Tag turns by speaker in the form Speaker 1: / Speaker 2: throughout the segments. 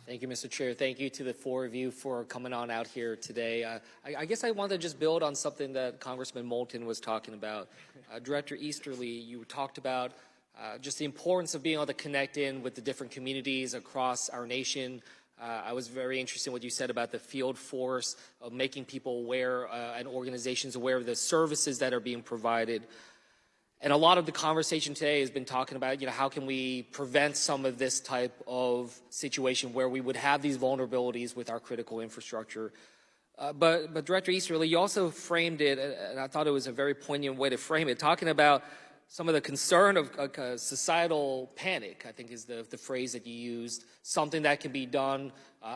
Speaker 1: Thank you, Mr. Chair. Thank you to the four of you for coming on out here today. I guess I wanted to just build on something that Congressman Moulton was talking about. Director Easterly, you talked about just the importance of being able to connect in with the different communities across our nation. I was very interested in what you said about the field force, of making people aware and organizations aware of the services that are being provided. And a lot of the conversation today has been talking about, how can we prevent some of this type of situation where we would have these vulnerabilities with our critical infrastructure. But Director Easterly, you also framed it, and I thought it was a very poignant way to frame it, talking about some of the concern of societal panic, I think is the phrase that you used, something that can be done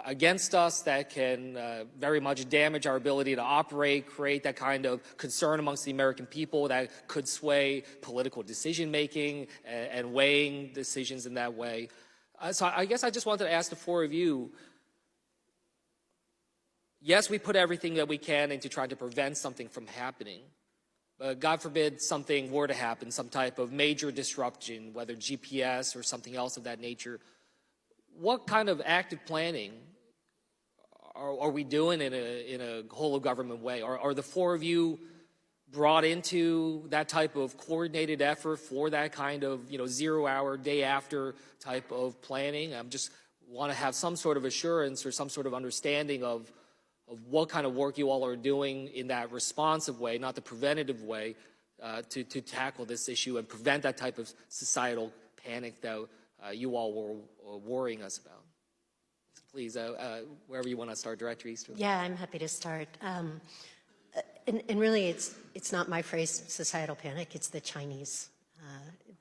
Speaker 1: against us that can very much damage our ability to operate, create that kind of concern amongst the American people that could sway political decision-making and weighing decisions in that way. So I guess I just wanted to ask the four of you, yes, we put everything that we can into trying to prevent something from happening. God forbid something were to happen, some type of major disruption, whether GPS or something else of that nature. What kind of active planning are we doing in a whole of government way? Are the four of you brought into that type of coordinated effort for that kind of 0 hour, day after type of planning? I just want to have some sort of assurance or some sort of understanding of what kind of work you all are doing in that responsive way, not the preventative way, to tackle this issue and prevent that type of societal panic that you all were worrying us about. Please, wherever you want to start, Director Easterly.
Speaker 2: Yeah, I'm happy to start. And really, it's not my phrase, societal panic. It's the Chinese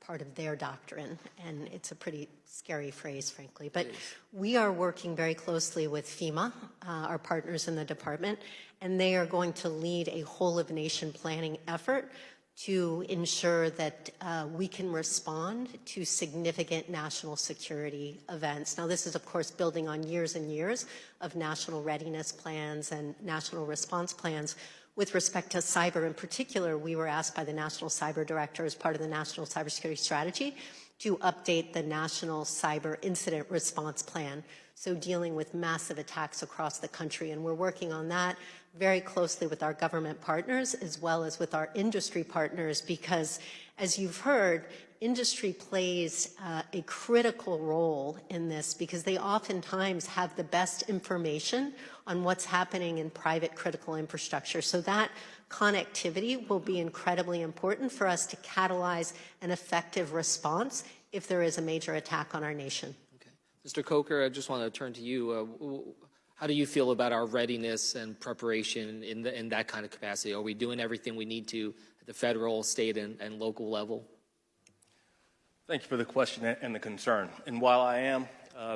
Speaker 2: part of their doctrine, and it's a pretty scary phrase, frankly. But we are working very closely with FEMA, our partners in the department, and they are going to lead a whole-of-nation planning effort to ensure that we can respond to significant national security events. Now, this is, of course, building on years and years of national readiness plans and national response plans. With respect to cyber in particular, we were asked by the National Cyber Director as part of the National Cybersecurity Strategy to update the National Cyber Incident Response Plan, so dealing with massive attacks across the country. And we're working on that very closely with our government partners as well as with our industry partners because, as you've heard, industry plays a critical role in this because they oftentimes have the best information on what's happening in private critical infrastructure. So that connectivity will be incredibly important for us to catalyze an effective response if there is a major attack on our nation.
Speaker 1: Okay. Mr. Coker, I just want to turn to you. How do you feel about our readiness and preparation in that kind of capacity? Are we doing everything we need to at the federal, state, and local level?
Speaker 3: Thank you for the question and the concern. And while I am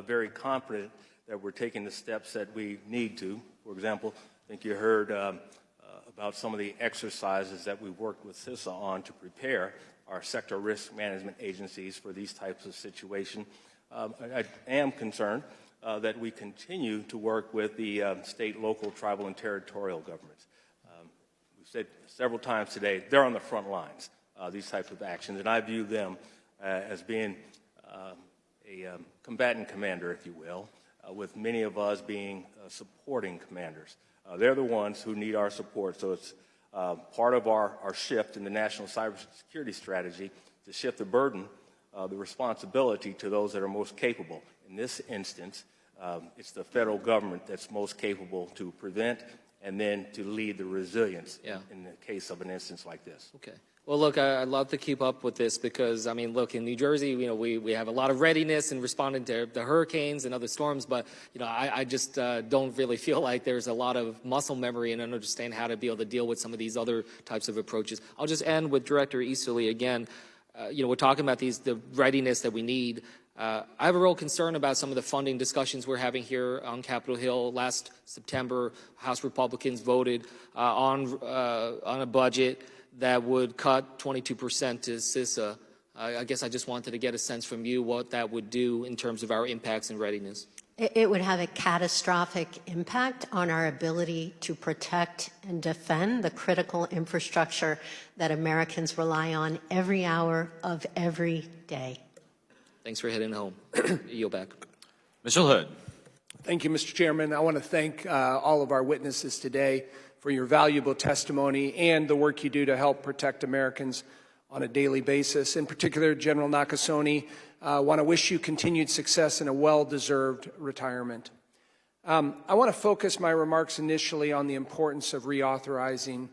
Speaker 3: very confident that we're taking the steps that we need to, for example, I think you heard about some of the exercises that we worked with CISA on to prepare our sector risk management agencies for these types of situations. I am concerned that we continue to work with the state, local, tribal, and territorial governments. We've said several times today, they're on the front lines, these types of actions, and I view them as being a combatant commander, if you will, with many of us being supporting commanders. They're the ones who need our support, so it's part of our shift in the National Cybersecurity Strategy to shift the burden, the responsibility to those that are most capable. In this instance, it's the federal government that's most capable to prevent and then to lead the resilience in the case of an instance like this.
Speaker 1: Okay. Well, look, I'd love to keep up with this because, I mean, look, in New Jersey, we have a lot of readiness in responding to the hurricanes and other storms, but, I just don't really feel like there's a lot of muscle memory and understand how to be able to deal with some of these other types of approaches. I'll just end with Director Easterly again. We're talking about the readiness that we need. I have a real concern about some of the funding discussions we're having here on Capitol Hill. Last September, House Republicans voted on a budget that would cut 22% to CISA. I guess I just wanted to get a sense from you what that would do in terms of our impacts and readiness.
Speaker 2: It would have a catastrophic impact on our ability to protect and defend the critical infrastructure that Americans rely on every hour of every day.
Speaker 1: Thanks for hitting home. Yield back.
Speaker 4: Mr. Hood. Thank you, Mr. Chairman. I want to thank all of our witnesses today for your valuable testimony and the work you do to help protect Americans on a daily basis. In particular, General Nakasone, I want to wish you continued success in a well-deserved retirement. I want to focus my remarks initially on the importance of reauthorizing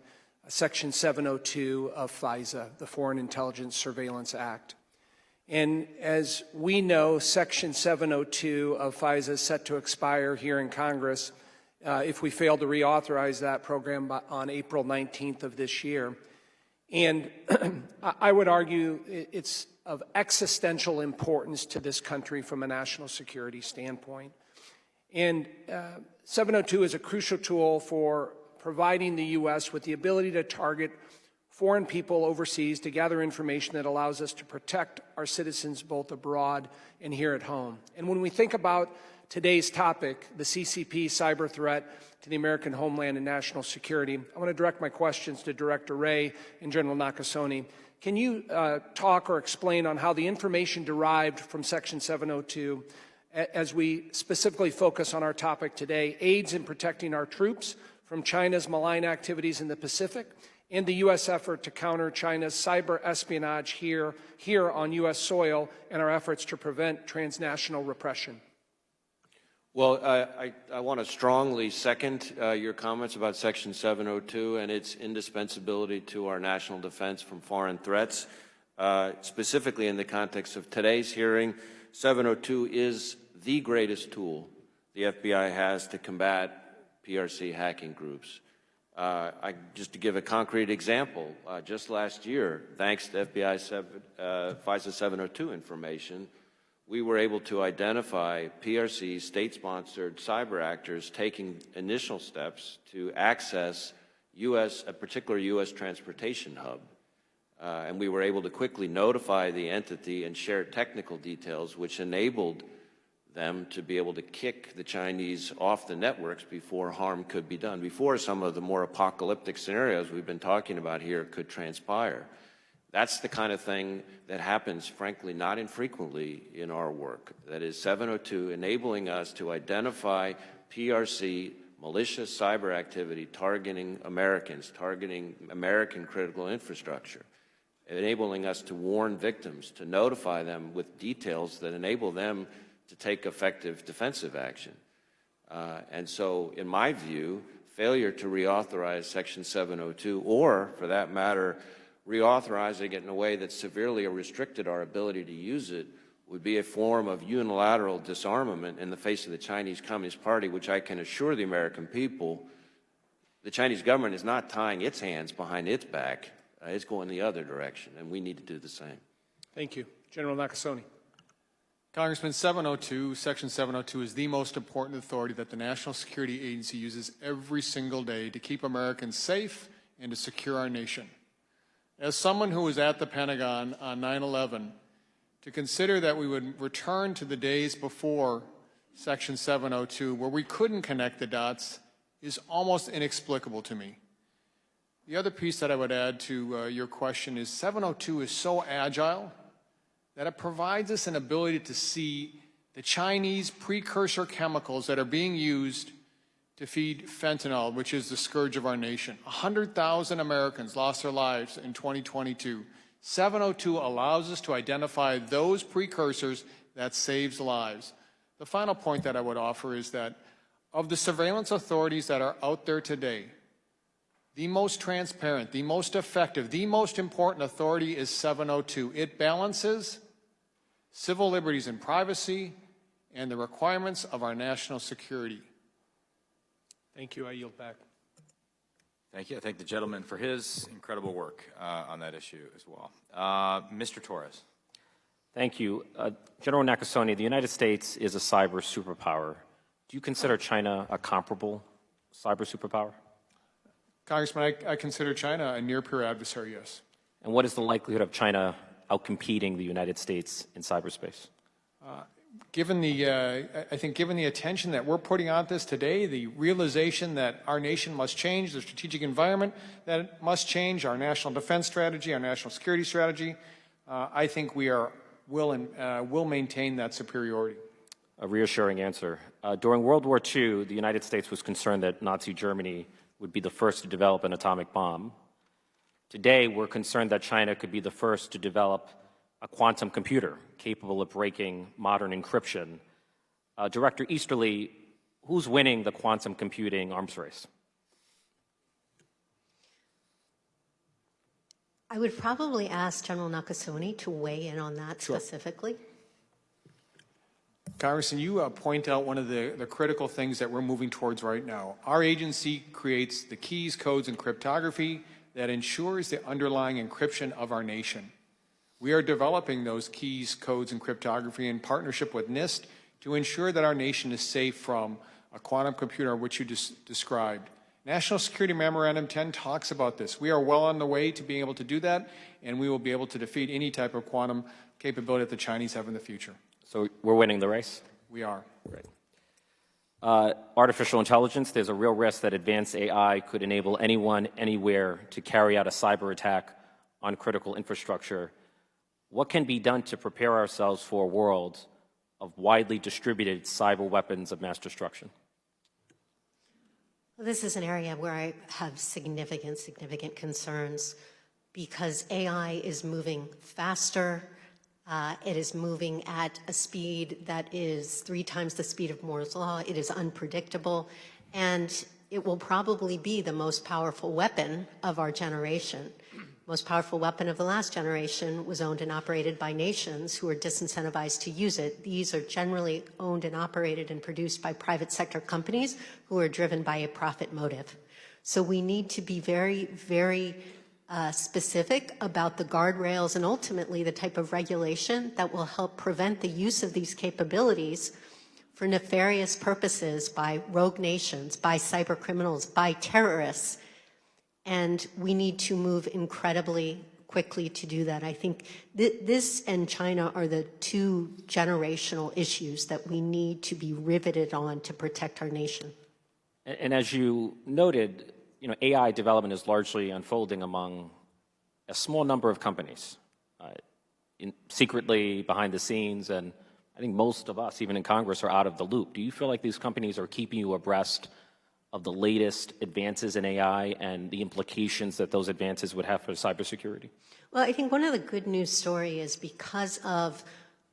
Speaker 4: Section 702 of FISA, the Foreign Intelligence Surveillance Act. And as we know, Section 702 of FISA is set to expire here in Congress if we fail to reauthorize that program on April 19th of this year. And I would argue it's of existential importance to this country from a national security standpoint. And 702 is a crucial tool for providing the U.S. with the ability to target foreign people overseas to gather information that allows us to protect our citizens both abroad and here at home. And when we think about today's topic, the CCP cyber threat to the American homeland and national security, I want to direct my questions to Director Wray and General Nakasone. Can you talk or explain on how the information derived from Section 702, as we specifically focus on our topic today, aids in protecting our troops from China's malign activities in the Pacific and the U.S. effort to counter China's cyber espionage here on U.S. soil and our efforts to prevent transnational repression?
Speaker 5: Well, I want to strongly second your comments about Section 702 and its indispensability to our national defense from foreign threats. Specifically in the context of today's hearing, 702 is the greatest tool the FBI has to combat PRC hacking groups. Just to give a concrete example, just last year, thanks to FBI FISA 702 information, we were able to identify PRC state-sponsored cyber actors taking initial steps to access a particular U.S. transportation hub. And we were able to quickly notify the entity and share technical details, which enabled them to be able to kick the Chinese off the networks before harm could be done, before some of the more apocalyptic scenarios we've been talking about here could transpire. That's the kind of thing that happens, frankly, not infrequently in our work. That is 702 enabling us to identify PRC malicious cyber activity targeting Americans, targeting American critical infrastructure, enabling us to warn victims, to notify them with details that enable them to take effective defensive action. And so, in my view, failure to reauthorize Section 702, or, for that matter, reauthorizing it in a way that severely restricted our ability to use it, would be a form of unilateral disarmament in the face of the Chinese Communist Party, which I can assure the American people, the Chinese government is not tying its hands behind its back. It's going the other direction, and we need to do the same.
Speaker 4: Thank you. General Nakasone.
Speaker 6: Congressman, Section 702 is the most important authority that the National Security Agency uses every single day to keep Americans safe and to secure our nation. As someone who was at the Pentagon on 9/11, to consider that we would return to the days before Section 702, where we couldn't connect the dots, is almost inexplicable to me. The other piece that I would add to your question is 702 is so agile that it provides us an ability to see the Chinese precursor chemicals that are being used to feed fentanyl, which is the scourge of our nation. 100,000 Americans lost their lives in 2022. 702 allows us to identify those precursors that saves lives. The final point that I would offer is that of the surveillance authorities that are out there today, the most transparent, the most effective, the most important authority is 702. It balances civil liberties and privacy and the requirements of our national security.
Speaker 4: Thank you. I yield back.
Speaker 7: Thank you. I thank the gentleman for his incredible work on that issue as well. Mr. Torres.
Speaker 8: Thank you. General Nakasone, the United States is a cyber superpower. Do you consider China a comparable cyber superpower?
Speaker 6: Congressman, I consider China a near-peer adversary, yes.
Speaker 8: And what is the likelihood of China outcompeting the United States in cyberspace?
Speaker 6: Given the attention that we're putting on this today, the realization that our nation must change, the strategic environment that it must change, our national defense strategy, our national security strategy, I think we will maintain that superiority.
Speaker 8: a reassuring answer. During World War II, the United States was concerned that Nazi Germany would be the first to develop an atomic bomb. Today, we're concerned that China could be the first to develop a quantum computer capable of breaking modern encryption. Director Easterly, who's winning the quantum computing arms race?
Speaker 2: I would probably ask General Nakasone to weigh in on that specifically.
Speaker 6: Congressman, you point out one of the critical things that we're moving towards right now. Our agency creates the keys, codes, and cryptography that ensures the underlying encryption of our nation. We are developing those keys, codes, and cryptography in partnership with NIST to ensure that our nation is safe from a quantum computer, which you just described. National Security Memorandum 10 talks about this. We are well on the way to being able to do that, and we will be able to defeat any type of quantum capability that the Chinese have in the future.
Speaker 8: So we're winning the race?
Speaker 6: We are.
Speaker 8: Great. Artificial intelligence, there's a real risk that advanced AI could enable anyone, anywhere to carry out a cyber attack on critical infrastructure. What can be done to prepare ourselves for a world of widely distributed cyber weapons of mass destruction?
Speaker 2: Well, this is an area where I have significant concerns because AI is moving faster. It is moving at a speed that is 3 times the speed of Moore's Law. It is unpredictable, and it will probably be the most powerful weapon of our generation. Most powerful weapon of the last generation was owned and operated by nations who are disincentivized to use it. These are generally owned and operated and produced by private sector companies who are driven by a profit motive. So we need to be very specific about the guardrails and ultimately the type of regulation that will help prevent the use of these capabilities for nefarious purposes by rogue nations, by cyber criminals, by terrorists. And we need to move incredibly quickly to do that. I think this and China are the 2 generational issues that we need to be riveted on to protect our nation.
Speaker 8: And as you noted, AI development is largely unfolding among a small number of companies, secretly behind the scenes, and I think most of us, even in Congress, are out of the loop. Do you feel like these companies are keeping you abreast of the latest advances in AI and the implications that those advances would have for cybersecurity?
Speaker 2: Well, I think one of the good news story is because of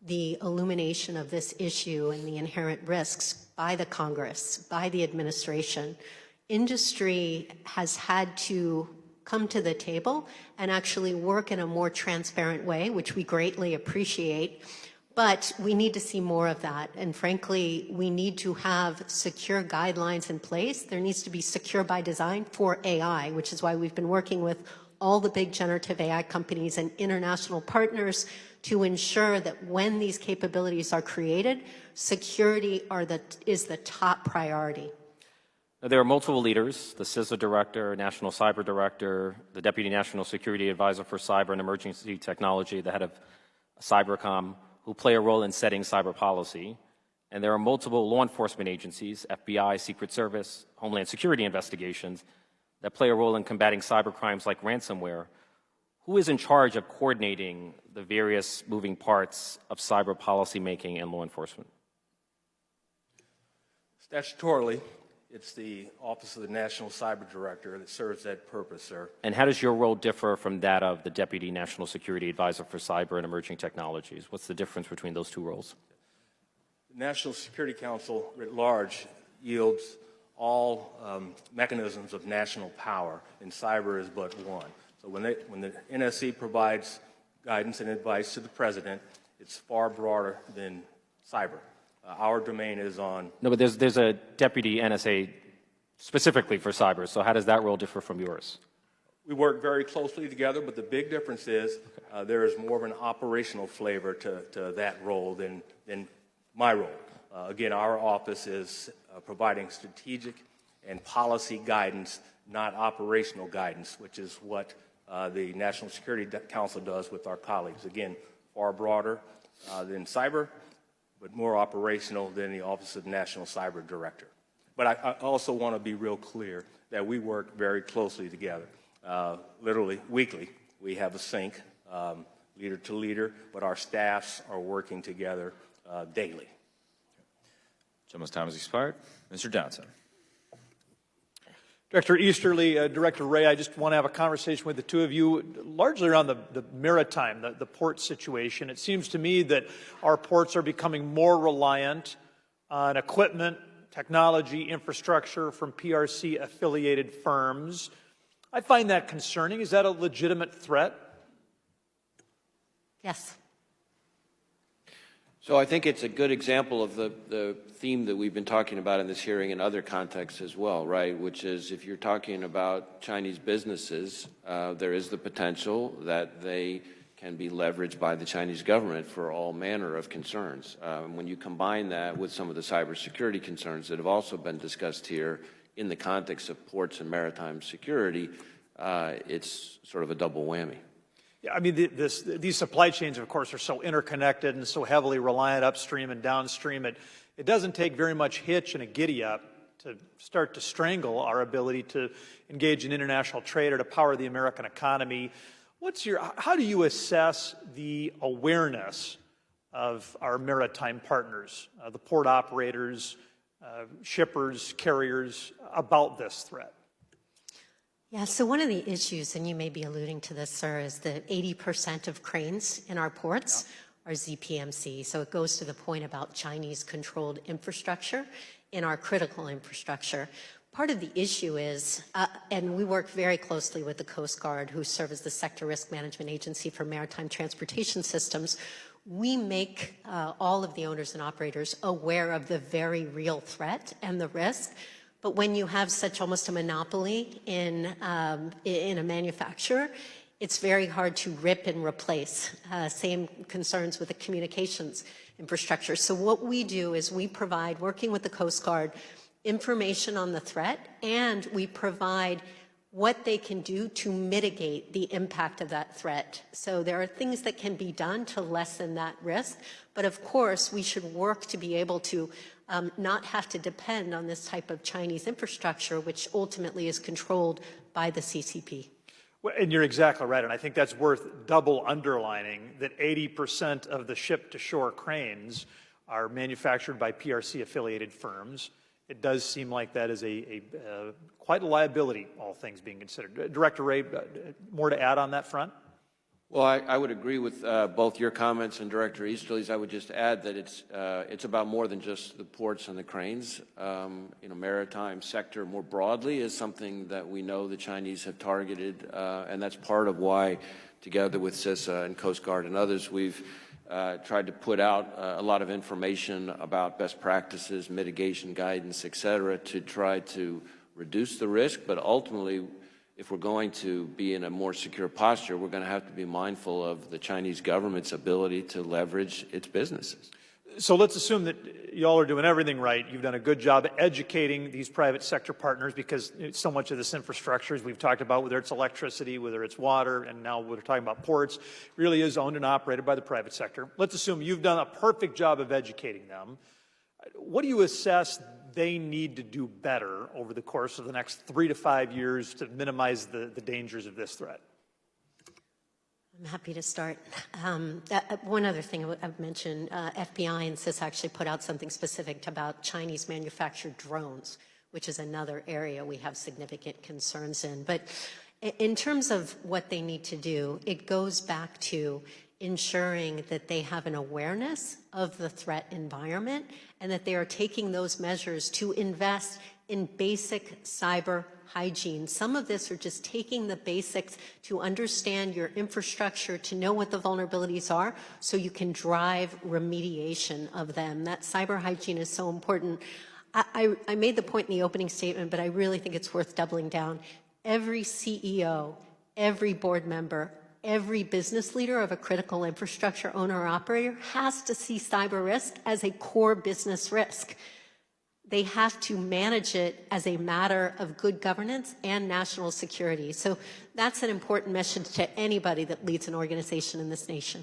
Speaker 2: the illumination of this issue and the inherent risks by the Congress, by the administration, industry has had to come to the table and actually work in a more transparent way, which we greatly appreciate. But we need to see more of that. And frankly, we need to have secure guidelines in place. There needs to be secure by design for AI, which is why we've been working with all the big generative AI companies and international partners to ensure that when these capabilities are created, security is the top priority.
Speaker 8: Now, there are multiple leaders, the CISA director, national cyber director, the deputy national security advisor for cyber and emergency technology, the head of Cybercom, who play a role in setting cyber policy. And there are multiple law enforcement agencies, FBI, Secret Service, Homeland Security investigations, that play a role in combating cyber crimes like ransomware. Who is in charge of coordinating the various moving parts of cyber policymaking and law enforcement?
Speaker 3: Statutorily, it's the Office of the National Cyber Director that serves that purpose, sir.
Speaker 8: And how does your role differ from that of the Deputy National Security Advisor for Cyber and Emerging Technologies? What's the difference between those 2 roles?
Speaker 3: The National Security Council at large yields all mechanisms of national power, and cyber is but one. So when the NSC provides guidance and advice to the President, it's far broader than cyber. Our domain is on...
Speaker 8: No, but there's a deputy NSA specifically for cyber, so how does that role differ from yours?
Speaker 3: We work very closely together, but the big difference is there is more of an operational flavor to that role than my role. Again, our office is providing strategic and policy guidance, not operational guidance, which is what the National Security Council does with our colleagues. Again, far broader than cyber, but more operational than the Office of the National Cyber Director. But I also want to be real clear that we work very closely together. Literally, weekly, we have a sync, leader to leader, but our staffs are working together daily.
Speaker 7: Gentleman's time has expired. Mr. Johnson.
Speaker 9: Director Easterly, Director Ray, I just want to have a conversation with the two of you, largely around the maritime, the port situation. It seems to me that our ports are becoming more reliant on equipment, technology, infrastructure from PRC-affiliated firms. I find that concerning. Is that a legitimate threat?
Speaker 2: Yes.
Speaker 5: So I think it's a good example of the theme that we've been talking about in this hearing in other contexts as well, right? Which is if you're talking about Chinese businesses, there is the potential that they can be leveraged by the Chinese government for all manner of concerns. When you combine that with some of the cybersecurity concerns that have also been discussed here in the context of ports and maritime security, it's sort of a double whammy.
Speaker 9: Yeah, I mean, these supply chains, of course, are so interconnected and so heavily reliant upstream and downstream. It doesn't take very much hitch and a giddy-up to start to strangle our ability to engage in international trade or to power the American economy. How do you assess the awareness of our maritime partners, the port operators, shippers, carriers, about this threat?
Speaker 2: Yeah, so one of the issues, and you may be alluding to this, sir, is that 80% of cranes in our ports are ZPMC. So it goes to the point about Chinese-controlled infrastructure in our critical infrastructure. Part of the issue is, and we work very closely with the Coast Guard, who serve as the Sector Risk Management Agency for Maritime Transportation Systems. We make all of the owners and operators aware of the very real threat and the risk. But when you have such almost a monopoly in a manufacturer, it's very hard to rip and replace. Same concerns with the communications infrastructure. So what we do is we provide, working with the Coast Guard, information on the threat, and we provide what they can do to mitigate the impact of that threat. So there are things that can be done to lessen that risk, but of course we should work to be able to not have to depend on this type of Chinese infrastructure, which ultimately is controlled by the CCP.
Speaker 9: Well, and you're exactly right, and I think that's worth double underlining that 80% of the ship-to-shore cranes are manufactured by PRC-affiliated firms. It does seem like that is quite a liability, all things being considered. Director Ray, more to add on that front?
Speaker 5: Well, I would agree with both your comments and Director Easterly's. I would just add that it's about more than just the ports and the cranes. Maritime sector more broadly is something that we know the Chinese have targeted, and that's part of why, together with CISA and Coast Guard and others, we've tried to put out a lot of information about best practices, mitigation guidance, et cetera, to try to reduce the risk, but ultimately, if we're going to be in a more secure posture, we're going to have to be mindful of the Chinese government's ability to leverage its businesses.
Speaker 9: So let's assume that y'all are doing everything right. You've done a good job educating these private sector partners, because so much of this infrastructure, as we've talked about, whether it's electricity, whether it's water, and now we're talking about ports, really is owned and operated by the private sector. Let's assume you've done a perfect job of educating them. What do you assess they need to do better over the course of the next 3 to 5 years to minimize the dangers of this threat?
Speaker 2: I'm happy to start. One other thing I've mentioned, FBI and CIS actually put out something specific about Chinese manufactured drones, which is another area we have significant concerns in. But in terms of what they need to do, it goes back to ensuring that they have an awareness of the threat environment and that they are taking those measures to invest in basic cyber hygiene. Some of this are just taking the basics to understand your infrastructure, to know what the vulnerabilities are, so you can drive remediation of them. That cyber hygiene is so important. I made the point in the opening statement, but I really think it's worth doubling down. Every CEO, every board member, every business leader of a critical infrastructure owner or operator has to see cyber risk as a core business risk. They have to manage it as a matter of good governance and national security. So that's an important message to anybody that leads an organization in this nation.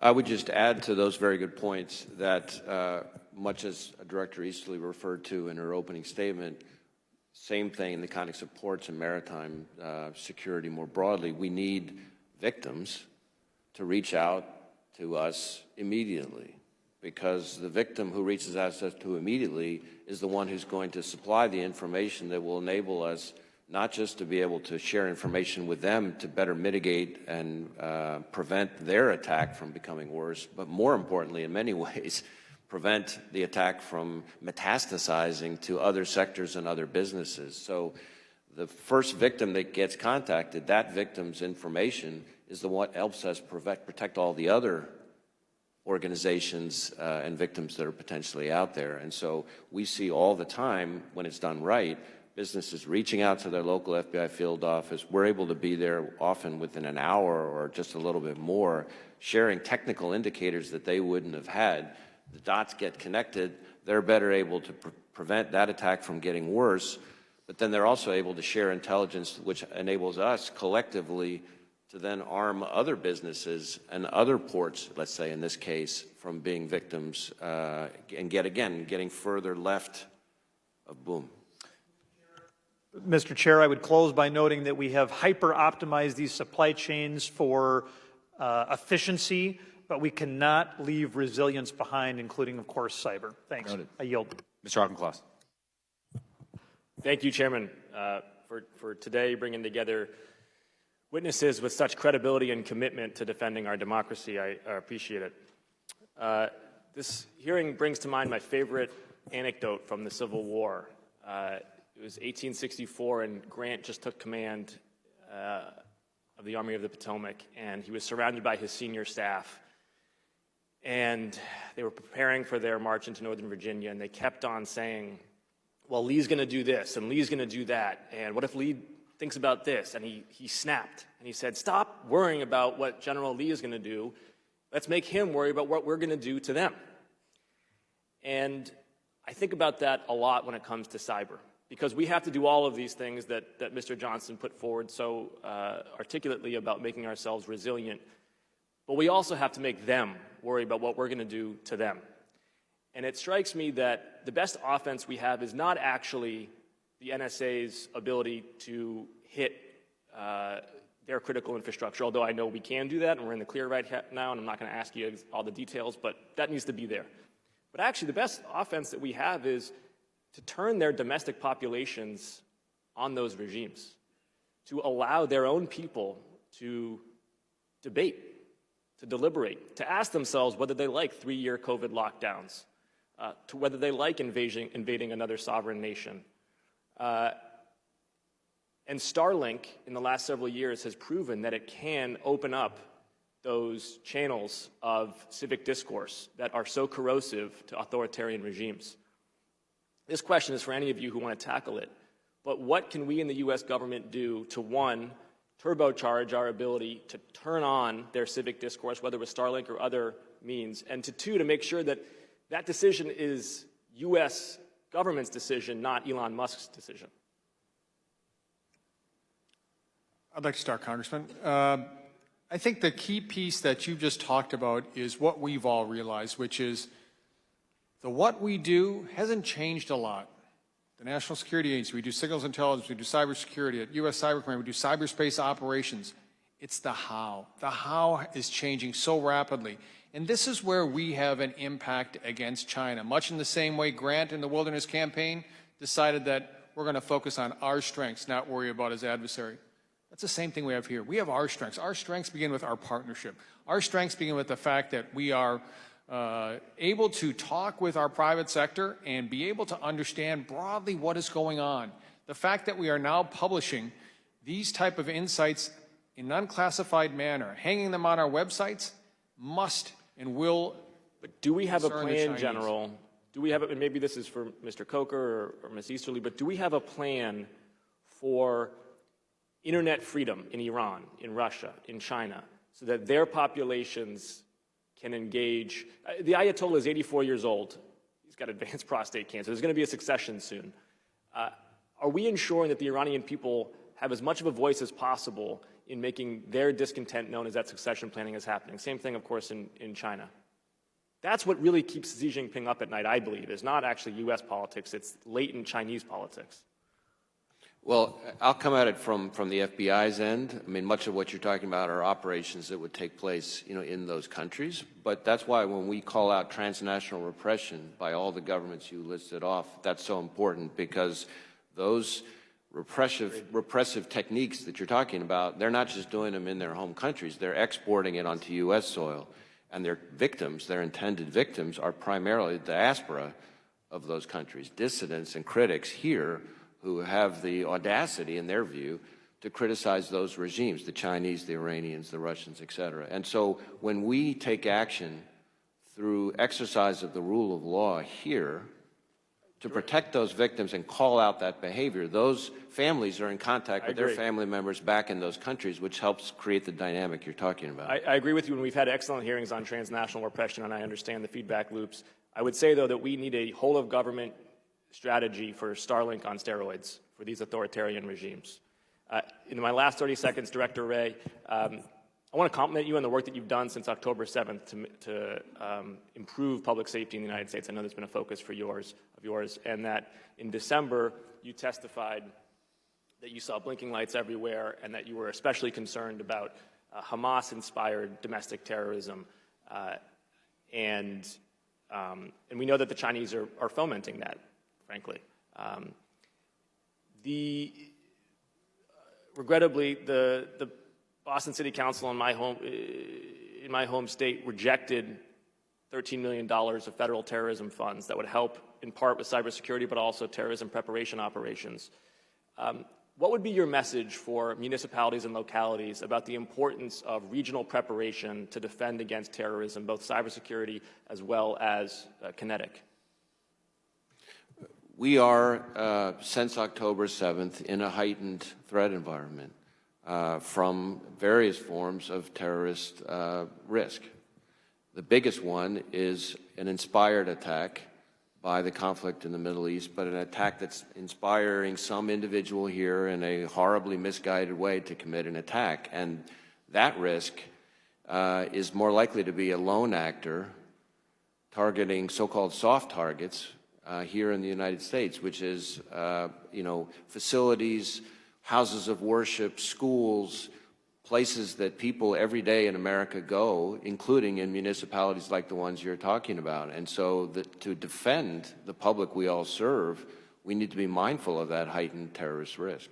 Speaker 5: I would just add to those very good points that much as Director Easterly referred to in her opening statement, same thing in the context of ports and maritime security more broadly, we need victims to reach out to us immediately, because the victim who reaches access to immediately is the one who's going to supply the information that will enable us not just to be able to share information with them to better mitigate and prevent their attack from becoming worse, but more importantly, in many ways, prevent the attack from metastasizing to other sectors and other businesses. So the first victim that gets contacted, that victim's information is the one that helps us protect all the other organizations and victims that are potentially out there. And so we see all the time, when it's done right, businesses reaching out to their local FBI field office. We're able to be there often within an hour or just a little bit more, sharing technical indicators that they wouldn't have had. The dots get connected. They're better able to prevent that attack from getting worse, but then they're also able to share intelligence, which enables us collectively to then arm other businesses and other ports, let's say in this case, from being victims and getting further left of boom.
Speaker 9: Mr. Chair, I would close by noting that we have hyper-optimized these supply chains for efficiency, but we cannot leave resilience behind, including, of course, cyber. Thanks.
Speaker 7: Noted.
Speaker 9: I yield.
Speaker 7: Mr. Auchincloss.
Speaker 10: Thank you, Chairman, for today bringing together witnesses with such credibility and commitment to defending our democracy. I appreciate it. This hearing brings to mind my favorite anecdote from the Civil War. It was 1864, and Grant just took command of the Army of the Potomac, and he was surrounded by his senior staff. And they were preparing for their march into Northern Virginia, and they kept on saying, well, Lee's going to do this, and Lee's going to do that, and what if Lee thinks about this? And he snapped, and he said, stop worrying about what General Lee is going to do. Let's make him worry about what we're going to do to them. And I think about that a lot when it comes to cyber, because we have to do all of these things that Mr. Johnson put forward so articulately about making ourselves resilient, but we also have to make them worry about what we're going to do to them. And it strikes me that the best offense we have is not actually the NSA's ability to hit their critical infrastructure, although I know we can do that, and we're in the clear right now, and I'm not going to ask you all the details, but that needs to be there. But actually, the best offense that we have is to turn their domestic populations on those regimes, to allow their own people to debate, to deliberate, to ask themselves whether they like 3-year COVID lockdowns, to whether they like invading another sovereign nation. And Starlink, in the last several years, has proven that it can open up those channels of civic discourse that are so corrosive to authoritarian regimes. This question is for any of you who want to tackle it, but what can we in the U.S. government do to, one, turbocharge our ability to turn on their civic discourse, whether with Starlink or other means, and to, two, to make sure that that decision is U.S. government's decision, not Elon Musk's decision?
Speaker 6: I'd like to start, Congressman. I think the key piece that you just talked about is what we've all realized, which is the what we do hasn't changed a lot. The National Security Agency, we do signals intelligence, we do cybersecurity. At U.S. Cyber Command, we do cyberspace operations. It's the how. The how is changing so rapidly. And this is where we have an impact against China. Much in the same way Grant in the Wilderness Campaign decided that we're going to focus on our strengths, not worry about his adversary. That's the same thing we have here. We have our strengths. Our strengths begin with our partnership. Our strengths begin with the fact that we are able to talk with our private sector and be able to understand broadly what is going on. The fact that we are now publishing these type of insights in an unclassified manner, hanging them on our websites, must and will.
Speaker 10: But do we have a
Speaker 6: concern the
Speaker 10: plan,
Speaker 6: Chinese.
Speaker 10: General? Do we have, and maybe this is for Mr. Coker or Ms. Easterly, but do we have a plan for internet freedom in Iran, in Russia, in China, so that their populations can engage? The Ayatollah is 84 years old. He's got advanced prostate cancer. There's going to be a succession soon. Are we ensuring that the Iranian people have as much of a voice as possible in making their discontent known as that succession planning is happening? Same thing, of course, in China. That's what really keeps Xi Jinping up at night, I believe, is not actually U.S. politics. It's latent Chinese politics.
Speaker 5: Well, I'll come at it from the FBI's end. I mean, much of what you're talking about are operations that would take place, in those countries. But that's why when we call out transnational repression by all the governments you listed off, that's so important, because those repressive techniques that you're talking about, they're not just doing them in their home countries, they're exporting it onto U.S. soil. And their victims, their intended victims, are primarily the diaspora of those countries, dissidents and critics here who have the audacity, in their view, to criticize those regimes, the Chinese, the Iranians, the Russians, et cetera. And so when we take action through exercise of the rule of law here to protect those victims and call out that behavior, those families are in contact with their family members back in those countries, which helps create the dynamic you're talking about.
Speaker 10: I agree with you, and we've had excellent hearings on transnational repression, and I understand the feedback loops. I would say, though, that we need a whole-of-government strategy for Starlink on steroids for these authoritarian regimes. In my last 30 seconds, Director Wray, I want to compliment you on the work that you've done since October 7th to improve public safety in the United States. I know that's been a focus of yours, and that in December you testified that you saw blinking lights everywhere and that you were especially concerned about Hamas-inspired domestic terrorism. And we know that the Chinese are fomenting that, frankly. Regrettably, the Boston City Council in my home state rejected $13 million of federal terrorism funds that would help in part with cybersecurity, but also terrorism preparation operations. What would be your message for municipalities and localities about the importance of regional preparation to defend against terrorism, both cybersecurity as well as kinetic?
Speaker 5: We are, since October 7th, in a heightened threat environment from various forms of terrorist risk. The biggest one is an inspired attack by the conflict in the Middle East, but an attack that's inspiring some individual here in a horribly misguided way to commit an attack. And that risk is more likely to be a lone actor targeting so-called soft targets here in the United States, which is, facilities, houses of worship, schools, places that people every day in America go, including in municipalities like the ones you're talking about. And so to defend the public we all serve, we need to be mindful of that heightened terrorist risk.